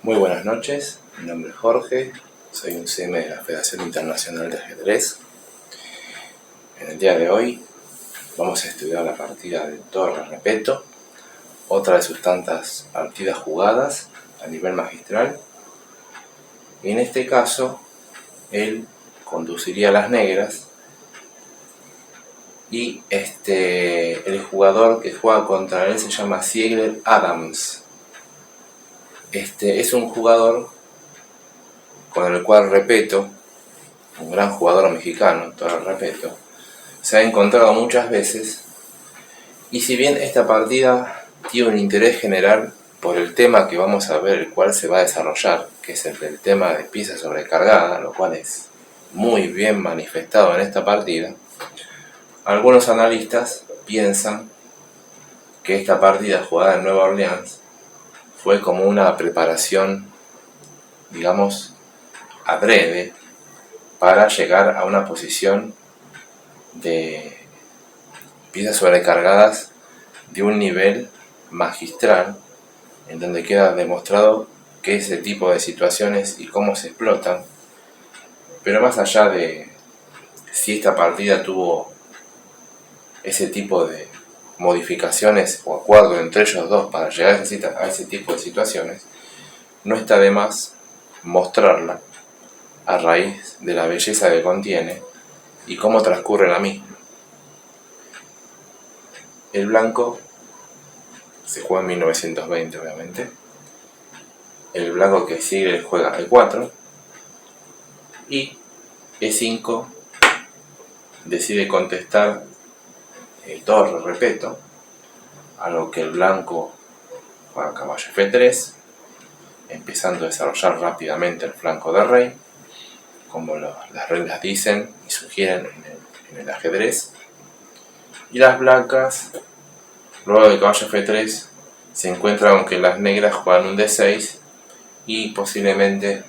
Muy buenas noches, mi nombre es Jorge, soy un CM de la Federación Internacional de Ajedrez. En el día de hoy vamos a estudiar la partida de Torre Repetto, otra de sus tantas partidas jugadas a nivel magistral. Y en este caso, él conduciría a las negras y el jugador que juega contra él se llama Ziegler Adams. Es un jugador con el cual Repetto, un gran jugador mexicano, Torre Repetto, se ha encontrado muchas veces, y si bien esta partida tiene un interés general por el tema que vamos a ver, el cual se va a desarrollar, que es el del tema de pieza sobrecargada, lo cual es muy bien manifestado en esta partida, algunos analistas piensan que esta partida jugada en Nueva Orleans fue como una preparación, digamos, adrede para llegar a una posición de piezas sobrecargadas de un nivel magistral, en donde queda demostrado que ese tipo de situaciones y cómo se explotan. Pero más allá de si esta partida tuvo ese tipo de modificaciones o acuerdo entre ellos dos para llegar a ese tipo de situaciones, no está de más mostrarla a raíz de la belleza que contiene y cómo transcurre la misma. El blanco se juega en 1920, obviamente. El blanco que sigue juega E4 y E5 decide contestar el Torre Repetto, a lo que el blanco juega caballo F3, empezando a desarrollar rápidamente el flanco de rey, como las reglas dicen y sugieren en el ajedrez. Y las blancas, luego de caballo F3, se encuentran con que las negras juegan un D6 y posiblemente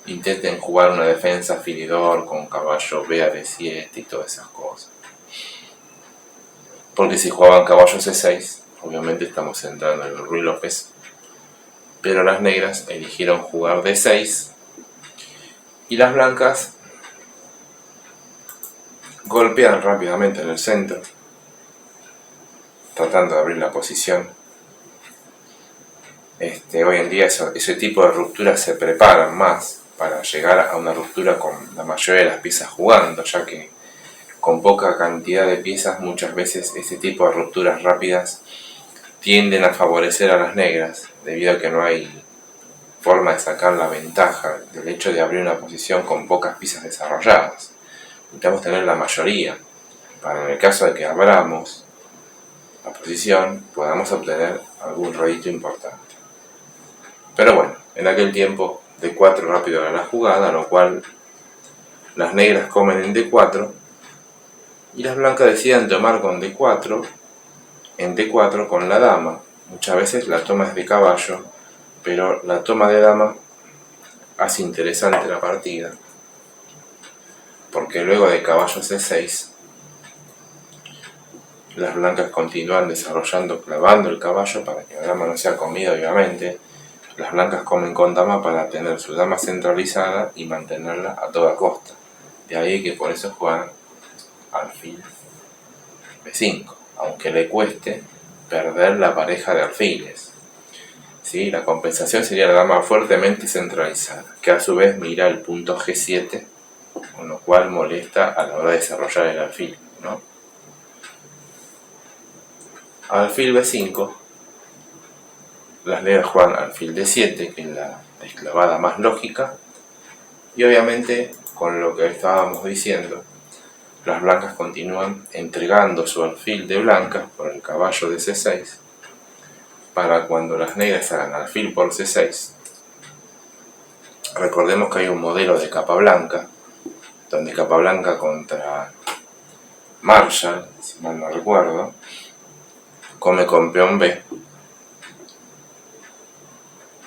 intenten jugar una defensa finidor con caballo B a D7 y todas esas cosas. Porque si jugaban caballo C6, obviamente estamos entrando en el Ruy López, pero las negras eligieron jugar D6 y las blancas golpean rápidamente en el centro, tratando de abrir la posición. Hoy en día ese tipo de rupturas se preparan más para llegar a una ruptura con la mayoría de las piezas jugando, ya que con poca cantidad de piezas muchas veces este tipo de rupturas rápidas tienden a favorecer a las negras, debido a que no hay forma de sacar la ventaja del hecho de abrir una posición con pocas piezas desarrolladas. Necesitamos tener la mayoría para, en el caso de que abramos la posición, podamos obtener algún rédito importante. Pero bueno, en aquel tiempo D4 rápido era la jugada, lo cual las negras comen en D4 y las blancas deciden tomar con D4, en D4 con la dama. Muchas veces la toma es de caballo, pero la toma de dama hace interesante la partida, porque luego de caballo C6 las blancas continúan desarrollando, clavando el caballo para que la dama no sea comida, obviamente. Las blancas comen con dama para tener su dama centralizada y mantenerla a toda costa. De ahí que por eso juegan alfil B5, aunque le cueste perder la pareja de alfiles. ¿Sí? La compensación sería la dama fuertemente centralizada, que a su vez mira el punto G7, con lo cual molesta a la hora de desarrollar el alfil, ¿no? Alfil B5, las negras juegan alfil D7, que es la esclavada más lógica, y obviamente, con lo que estábamos diciendo, las blancas continúan entregando su alfil de blancas por el caballo de C6, para cuando las negras hagan alfil por C6. Recordemos que hay un modelo de capa blanca, donde capa blanca contra Marshall, si mal no recuerdo, come con peón B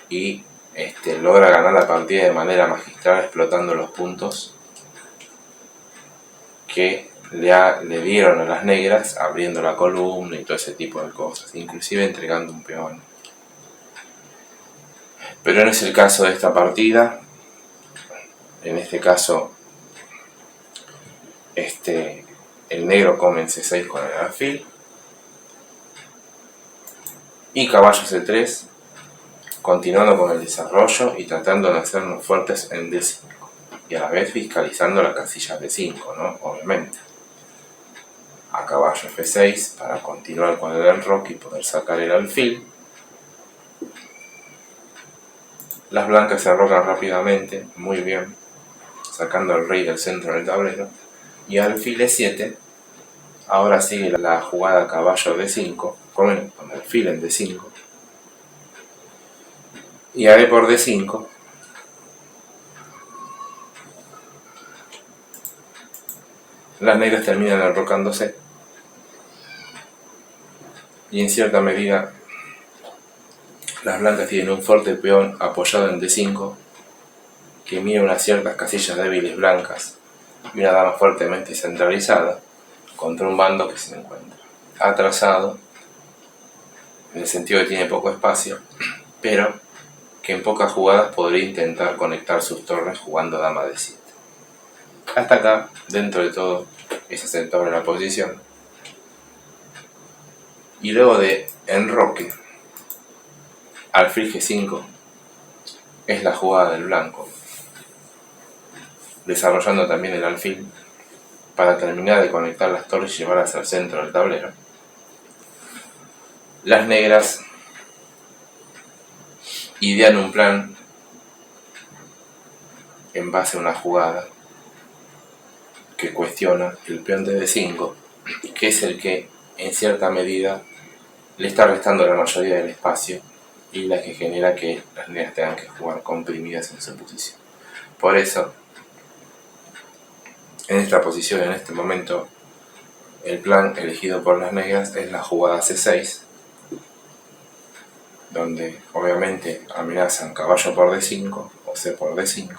y logra ganar la partida de manera magistral, explotando los puntos que le dieron a las negras, abriendo la columna y todo ese tipo de cosas, inclusive entregando un peón. Pero no es el caso de esta partida. En este caso, el negro come en C6 con el alfil. Y caballo C3, continuando con el desarrollo y tratando de hacernos fuertes en D5. Y a la vez fiscalizando la casilla D5, ¿no? Obviamente. A caballo F6 para continuar con el enroque y poder sacar el alfil. Las blancas se enrocan rápidamente, muy bien, sacando al rey del centro del tablero. Y alfil E7, ahora sigue la jugada caballo D5, con alfil en D5. Y a E por D5. Las negras terminan enrocándose. Y en cierta medida las blancas tienen un fuerte peón apoyado en D5 que mira unas ciertas casillas débiles blancas y una dama fuertemente centralizada contra un bando que se encuentra atrasado, en el sentido que tiene poco espacio, pero que en pocas jugadas podría intentar conectar sus torres jugando dama D7. Hasta acá, dentro de todo, es aceptable la posición. Y luego de enroque, alfil G5 es la jugada del blanco, desarrollando también el alfil para terminar de conectar las torres y llevarlas al centro del tablero. Las negras idean un plan en base a una jugada que cuestiona el peón de D5, que es el que en cierta medida le está restando la mayoría del espacio y la que genera que las negras tengan que jugar comprimidas en su posición. Por eso, en esta posición, en este momento, el plan elegido por las negras es la jugada C6, donde obviamente amenazan caballo por D5 o C por D5.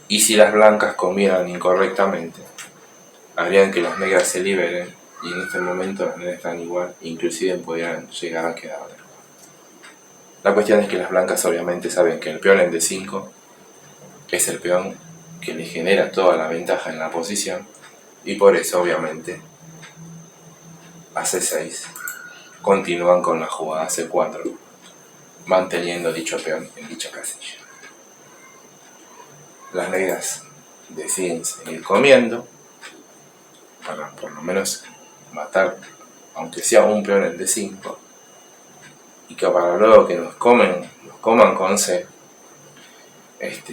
Y si las blancas comieran incorrectamente, harían que las negras se liberen, y en este momento las negras están igual, inclusive podrían llegar a quedar. La cuestión es que las blancas obviamente saben que el peón en D5 es el peón que le genera toda la ventaja en la posición, y por eso obviamente a C6 continúan con la jugada C4, manteniendo dicho peón en dicha casilla. Las negras deciden seguir comiendo para por lo menos matar, aunque sea un peón en D5, y que para luego que nos coman con C,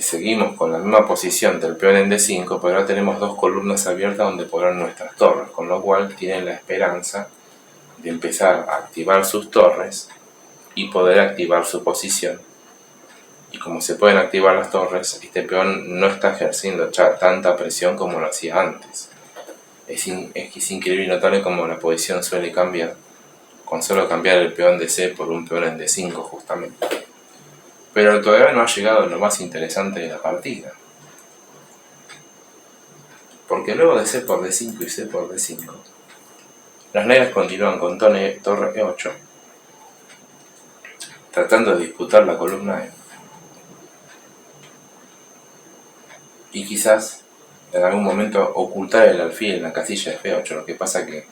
seguimos con la misma posición del peón en D5, pero ahora tenemos dos columnas abiertas donde poner nuestras torres, con lo cual tienen la esperanza de empezar a activar sus torres y poder activar su posición. Y como se pueden activar las torres, este peón no está ejerciendo ya tanta presión como lo hacía antes. Es increíble y notable como la posición suele cambiar, con solo cambiar el peón de C por un peón en D5 justamente. Pero todavía no ha llegado lo más interesante de la partida. Porque luego de C por D5 y C por D5, las negras continúan con torre E8, tratando de disputar la columna E. Y quizás en algún momento ocultar el alfil en la casilla de F8. Lo que pasa que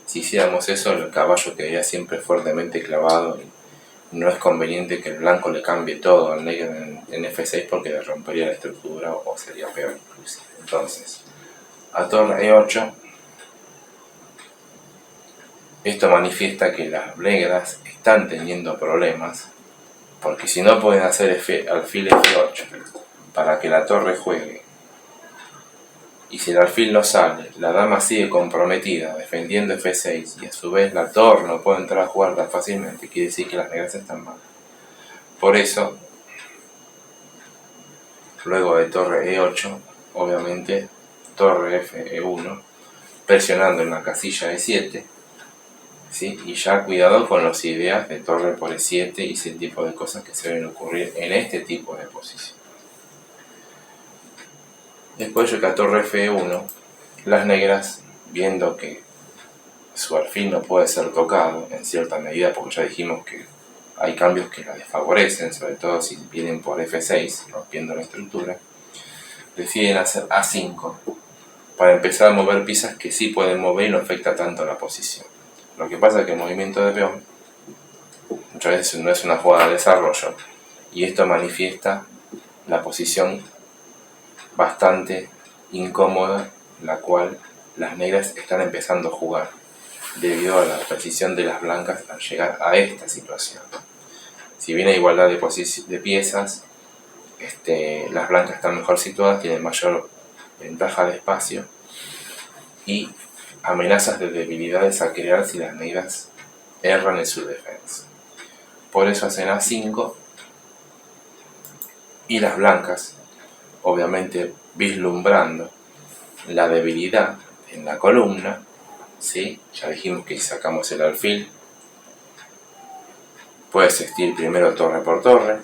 si hiciéramos eso, el caballo quedaría siempre fuertemente clavado y no es conveniente que el blanco le cambie todo al negro en F6 porque le rompería la estructura o sería peor inclusive. Entonces, a torre E8, esto manifiesta que las negras están teniendo problemas, porque si no pueden hacer alfil F8 para que la torre juegue, y si el alfil no sale, la dama sigue comprometida defendiendo F6 y a su vez la torre no puede entrar a jugar tan fácilmente, quiere decir que las negras están mal. Por eso, luego de torre E8, obviamente torre F1, presionando en la casilla E7, ¿sí? Y ya cuidado con las ideas de torre por E7 y ese tipo de cosas que suelen ocurrir en este tipo de posición. Después de que a torre F1, las negras, viendo que su alfil no puede ser tocado en cierta medida, porque ya dijimos que hay cambios que la desfavorecen, sobre todo si vienen por F6, rompiendo la estructura, deciden hacer A5 para empezar a mover piezas que sí pueden mover y no afecta tanto la posición. Lo que pasa es que el movimiento de peón muchas veces no es una jugada de desarrollo y esto manifiesta la posición bastante incómoda, la cual las negras están empezando a jugar debido a la precisión de las blancas al llegar a esta situación. Si bien hay igualdad de piezas, las blancas están mejor situadas, tienen mayor ventaja de espacio y amenazas de debilidades a crear si las negras erran en su defensa. Por eso hacen A5 y las blancas, obviamente vislumbrando la debilidad en la columna, ¿sí? Ya dijimos que si sacamos el alfil puede existir primero torre por torre,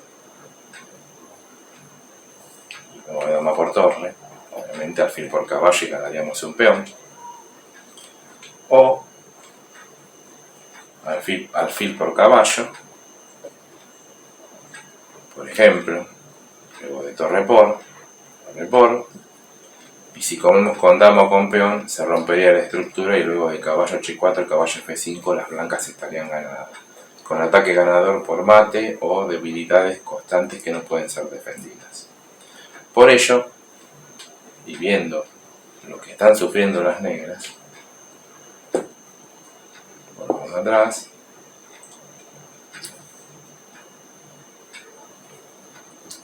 luego dama por torre, obviamente alfil por caballo y ganaríamos un peón, o alfil por caballo, por ejemplo, luego de torre por, y si comemos con dama o con peón se rompería la estructura y luego de caballo H4, caballo F5 las blancas estarían ganadas, con ataque ganador por mate o debilidades constantes que no pueden ser defendidas. Por ello, y viendo lo que están sufriendo las negras, volvamos atrás,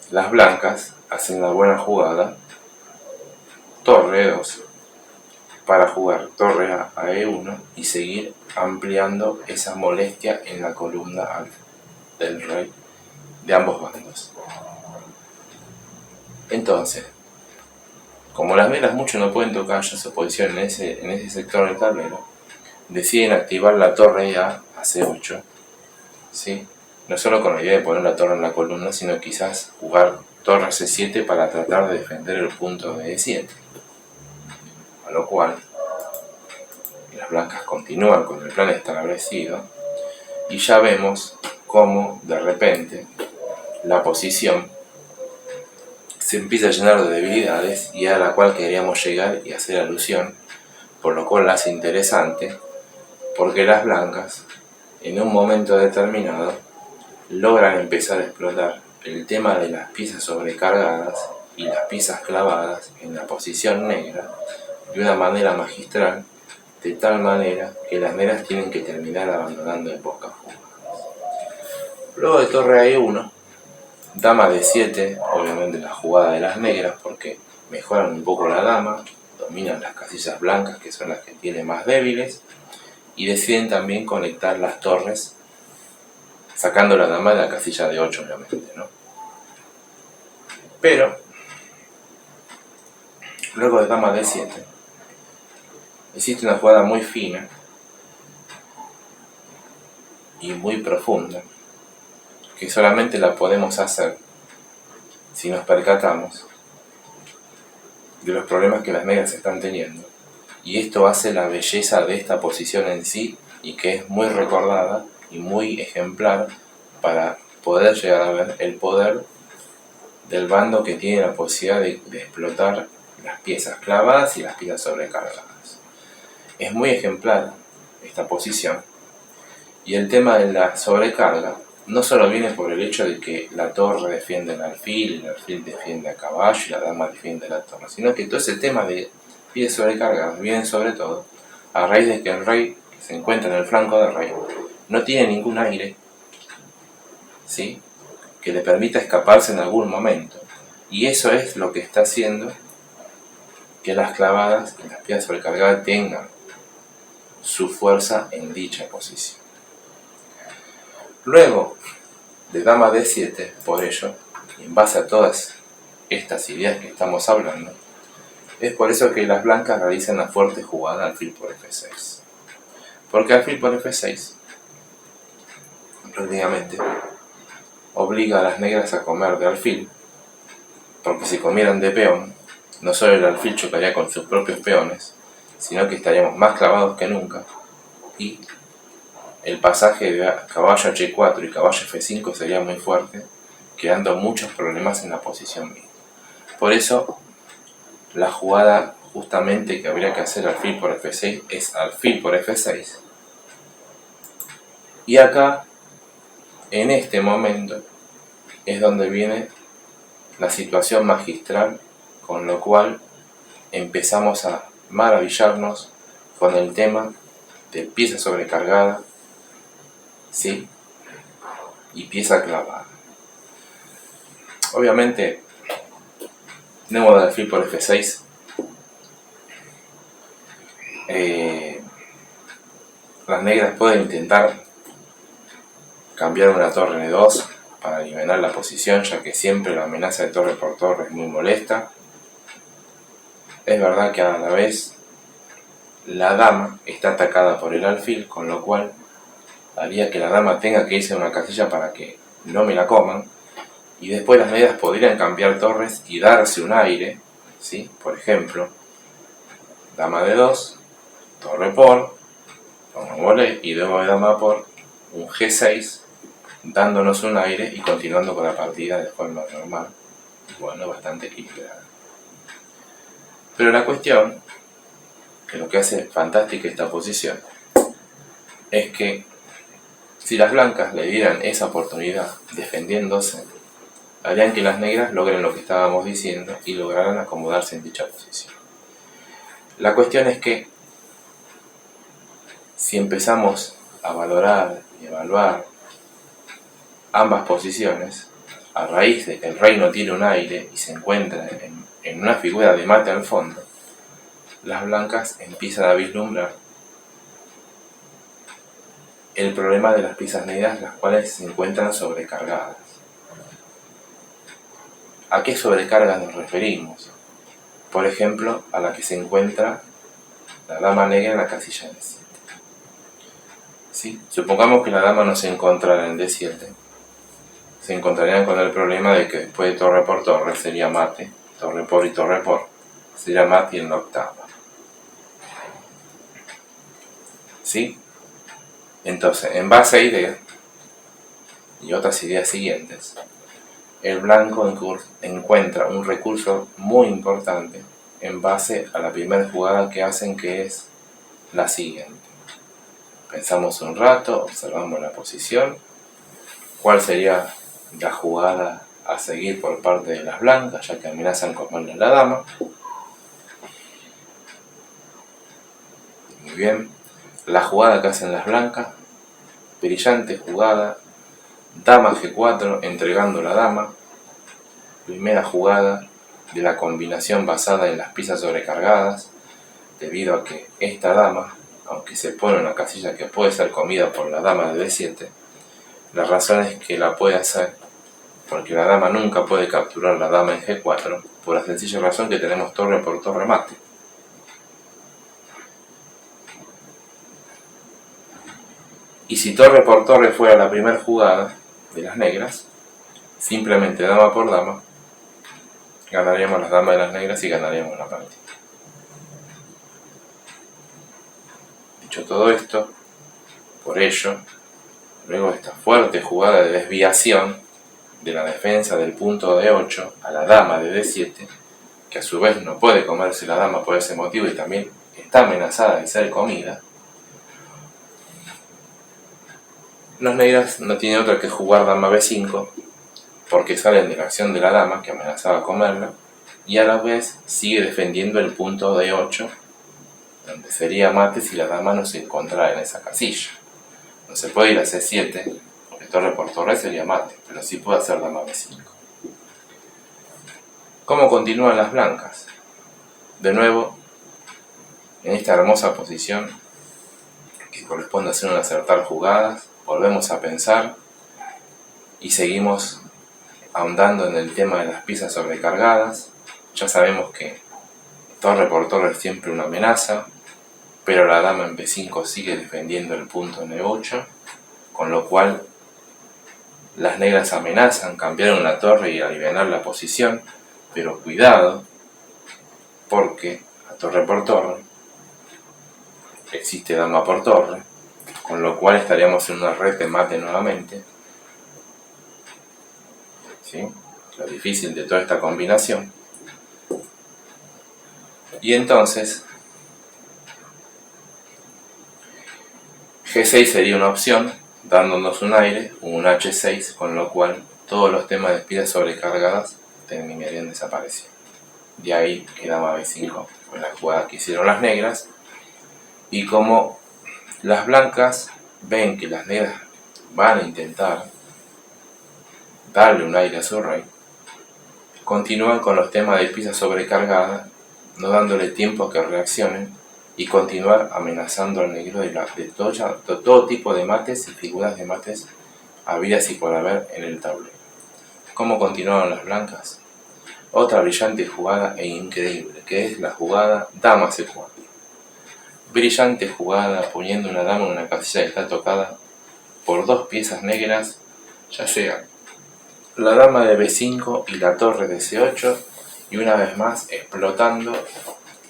las blancas hacen la buena jugada torre 2 para jugar torre A a E1 y seguir ampliando esa molestia en la columna del rey de ambos bandos. Entonces, como las negras mucho no pueden tocar ya su posición en ese sector del tablero, deciden activar la torre A a C8, ¿sí? No solo con la idea de poner la torre en la columna, sino quizás jugar torre C7 para tratar de defender el punto de E7. A lo cual las blancas continúan con el plan establecido y ya vemos cómo de repente la posición se empieza a llenar de debilidades y a la cual queríamos llegar y hacer alusión, por lo cual la hace interesante, porque las blancas en un momento determinado logran empezar a explotar el tema de las piezas sobrecargadas y las piezas clavadas en la posición negra de una manera magistral, de tal manera que las negras tienen que terminar abandonando en pocas jugadas. Luego de torre a E1, dama D7, obviamente la jugada de las negras porque mejoran un poco la dama, dominan las casillas blancas que son las que tienen más débiles y deciden también conectar las torres sacando la dama de la casilla de 8 obviamente, ¿no? Pero luego de dama D7 existe una jugada muy fina y muy profunda que solamente la podemos hacer si nos percatamos de los problemas que las negras están teniendo, y esto hace la belleza de esta posición en sí y que es muy recordada y muy ejemplar para poder llegar a ver el poder del bando que tiene la posibilidad de explotar las piezas clavadas y las piezas sobrecargadas. Es muy ejemplar esta posición y el tema de la sobrecarga no solo viene por el hecho de que la torre defiende el alfil defiende a caballo y la dama defiende la torre, sino que todo ese tema de piezas sobrecargadas viene sobre todo a raíz de que el rey que se encuentra en el flanco del rey no tiene ningún aire, ¿sí?, que le permita escaparse en algún momento, y eso es lo que está haciendo que las clavadas y las piezas sobrecargadas tengan su fuerza en dicha posición. Luego de dama D7, por ello, y en base a todas estas ideas que estamos hablando, es por eso que las blancas realizan la fuerte jugada alfil por F6. Porque alfil por F6 prácticamente obliga a las negras a comer de alfil, porque si comieran de peón, no solo el alfil chocaría con sus propios peones, sino que estaríamos más clavados que nunca y el pasaje de caballo H4 y caballo F5 sería muy fuerte, creando muchos problemas en la posición misma. Por eso, la jugada justamente que habría que hacer alfil por F6 es alfil por F6. Y acá, en este momento, es donde viene la situación magistral, con lo cual empezamos a maravillarnos con el tema de pieza sobrecargada, ¿sí? Y pieza clavada. Obviamente, tenemos de alfil por F6. Las negras pueden intentar cambiar una torre N2 para eliminar la posición, ya que siempre la amenaza de torre por torre es muy molesta. Es verdad que a la vez la dama está atacada por el alfil, con lo cual haría que la dama tenga que irse a una casilla para que no me la coman, y después las negras podrían cambiar torres y darse un aire, ¿sí? Por ejemplo, dama de 2, torre por, un voley, y luego dama por un G6, dándonos un aire y continuando con la partida de forma normal, bueno, bastante equilibrada. Pero la cuestión, que lo que hace fantástica esta posición, es que si las blancas le dieran esa oportunidad defendiéndose, harían que las negras logren lo que estábamos diciendo y lograran acomodarse en dicha posición. La cuestión es que si empezamos a valorar y evaluar ambas posiciones, a raíz de que el rey no tiene un aire y se encuentra en una figura de mate al fondo, las blancas empiezan a vislumbrar el problema de las piezas negras, las cuales se encuentran sobrecargadas. ¿A qué sobrecarga nos referimos? Por ejemplo, a la que se encuentra la dama negra en la casilla D7. ¿Sí? Supongamos que la dama no se encontrara en D7. Se encontrarían con el problema de que después de torre por torre sería mate, torre por y torre por, sería mate en la octava. ¿Sí? Entonces, en base a ideas y otras ideas siguientes, el blanco encuentra un recurso muy importante en base a la primera jugada que hacen, que es la siguiente. Pensamos un rato, observamos la posición, cuál sería la jugada a seguir por parte de las blancas, ya que amenazan con comerle la dama. Muy bien, la jugada que hacen las blancas, brillante jugada, dama G4 entregando la dama, primera jugada de la combinación basada en las piezas sobrecargadas, debido a que esta dama, aunque se pone en una casilla que puede ser comida por la dama de D7, la razón es que la puede hacer porque la dama nunca puede capturar la dama en G4, por la sencilla razón que tenemos torre por torre mate. Y si torre por torre fuera la primera jugada de las negras, simplemente dama por dama, ganaríamos las damas de las negras y ganaríamos la partida. Dicho todo esto, por ello, luego de esta fuerte jugada de desviación de la defensa del punto D8 a la dama de D7, que a su vez no puede comerse la dama por ese motivo y también está amenazada de ser comida, las negras no tienen otra que jugar dama B5, porque salen de la acción de la dama que amenazaba comerla, y a la vez sigue defendiendo el punto D8, donde sería mate si la dama no se encontrara en esa casilla. No se puede ir a C7, porque torre por torre sería mate, pero sí puede hacer dama B5. ¿Cómo continúan las blancas? De nuevo, en esta hermosa posición, que corresponde a hacer un acertar jugadas, volvemos a pensar y seguimos ahondando en el tema de las piezas sobrecargadas. Ya sabemos que torre por torre es siempre una amenaza, pero la dama en B5 sigue defendiendo el punto N8, con lo cual las negras amenazan cambiar una torre y aliviar la posición, pero cuidado, porque a torre por torre existe dama por torre, con lo cual estaríamos en una red de mate nuevamente, ¿sí? Lo difícil de toda esta combinación. Y entonces G6 sería una opción, dándonos un aire, un H6, con lo cual todos los temas de piezas sobrecargadas terminarían desapareciendo. De ahí que dama B5 fue la jugada que hicieron las negras, y como las blancas ven que las negras van a intentar darle un aire a su rey, continúan con los temas de piezas sobrecargadas, no dándole tiempo a que reaccionen, y continuar amenazando al negro de todo tipo de mates y figuras de mates habidas y por haber en el tablero. ¿Cómo continuaron las blancas? Otra brillante jugada e increíble, que es la jugada dama C4. Brillante jugada poniendo una dama en una casilla que está tocada por dos piezas negras, ya sea la dama de B5 y la torre de C8, y una vez más explotando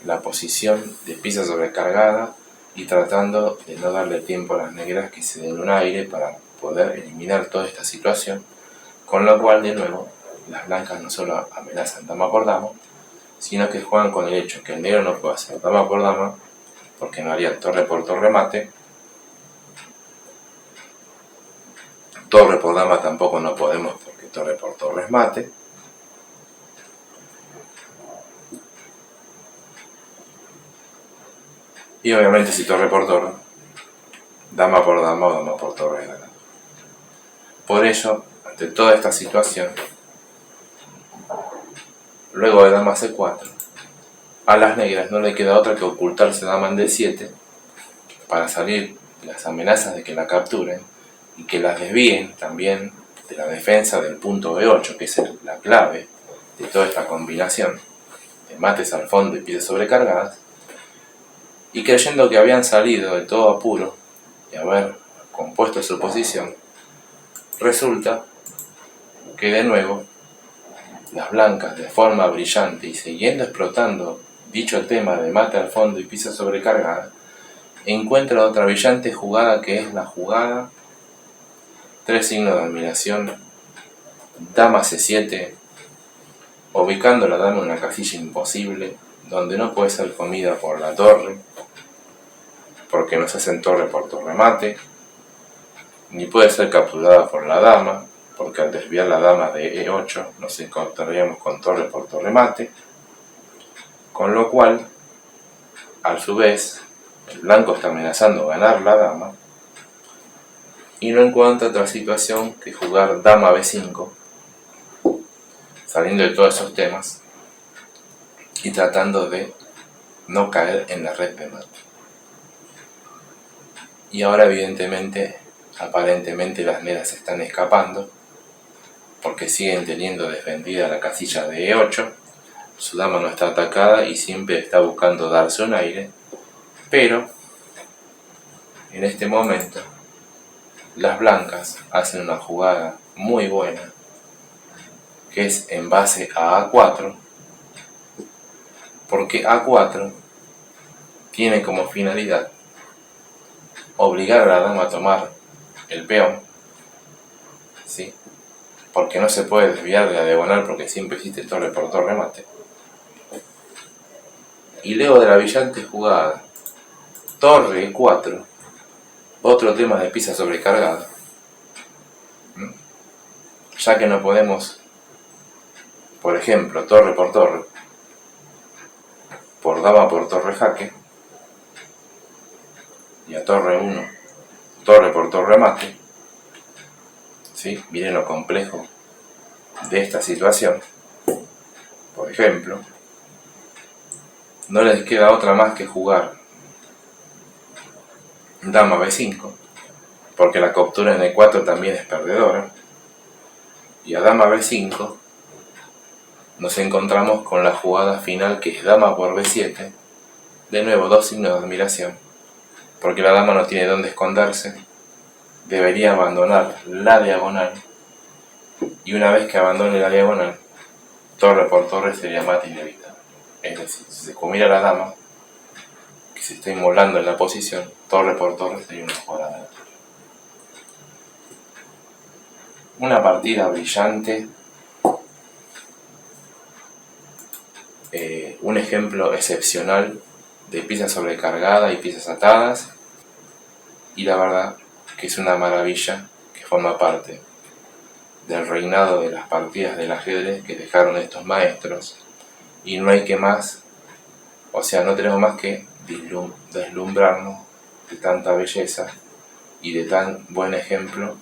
la posición de pieza sobrecargada y tratando de no darle tiempo a las negras que se den un aire para poder eliminar toda esta situación, con lo cual de nuevo las blancas no solo amenazan dama por dama, sino que juegan con el hecho que el negro no puede hacer dama por dama porque no haría torre por torre mate, torre por dama tampoco no podemos porque torre por torre es mate, y obviamente si torre por torre, dama por dama o dama por torre es ganador. Por ello, ante toda esta situación, luego de dama C4, a las negras no le queda otra que ocultarse dama en D7 para salir las amenazas de que la capturen y que las desvíen también de la defensa del punto B8, que es la clave de toda esta combinación de mates al fondo y piezas sobrecargadas, y creyendo que habían salido de todo apuro y haber compuesto su posición, resulta que de nuevo las blancas, de forma brillante y siguiendo explotando dicho tema de mate al fondo y pieza sobrecargada, encuentran otra brillante jugada, que es la jugada, tres signos de admiración, dama C7, ubicando la dama en una casilla imposible, donde no puede ser comida por la torre, porque no se hacen torre por torre mate, ni puede ser capturada por la dama, porque al desviar la dama de E8 nos encontraríamos con torre por torre mate, con lo cual, a su vez, el blanco está amenazando ganar la dama, y no encuentra otra situación que jugar dama B5, saliendo de todos esos temas, y tratando de no caer en la red de mate. Y ahora evidentemente, aparentemente las negras se están escapando, porque siguen teniendo defendida la casilla de E8, su dama no está atacada y siempre está buscando darse un aire, pero en este momento las blancas hacen una jugada muy buena, que es en base a A4, porque A4 tiene como finalidad obligar a la dama a tomar el peón, ¿sí? Porque no se puede desviar de la diagonal porque siempre existe torre por torre mate. Y luego de la brillante jugada torre E4, otro tema de pieza sobrecargada, ya que no podemos, por ejemplo, torre por torre, por dama por torre jaque, y a torre 1, torre por torre mate, ¿sí? Miren lo complejo de esta situación. Por ejemplo, no les queda otra más que jugar dama B5, porque la captura en E4 también es perdedora, y a dama B5 nos encontramos con la jugada final, que es dama por B7, de nuevo dos signos de admiración, porque la dama no tiene dónde esconderse, debería abandonar la diagonal, y una vez que abandone la diagonal, torre por torre sería mate inevitable. Es decir, si se comiera la dama, que se está inmolando en la posición, torre por torre sería una jugada aleatoria. Una partida brillante, un ejemplo excepcional de piezas sobrecargadas y piezas atadas, y la verdad que es una maravilla que forma parte del reinado de las partidas del ajedrez que dejaron estos maestros, y no hay que más, o sea, no tenemos más que deslumbrarnos de tanta belleza y de tan buen ejemplo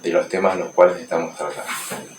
de los temas los cuales estamos tratando.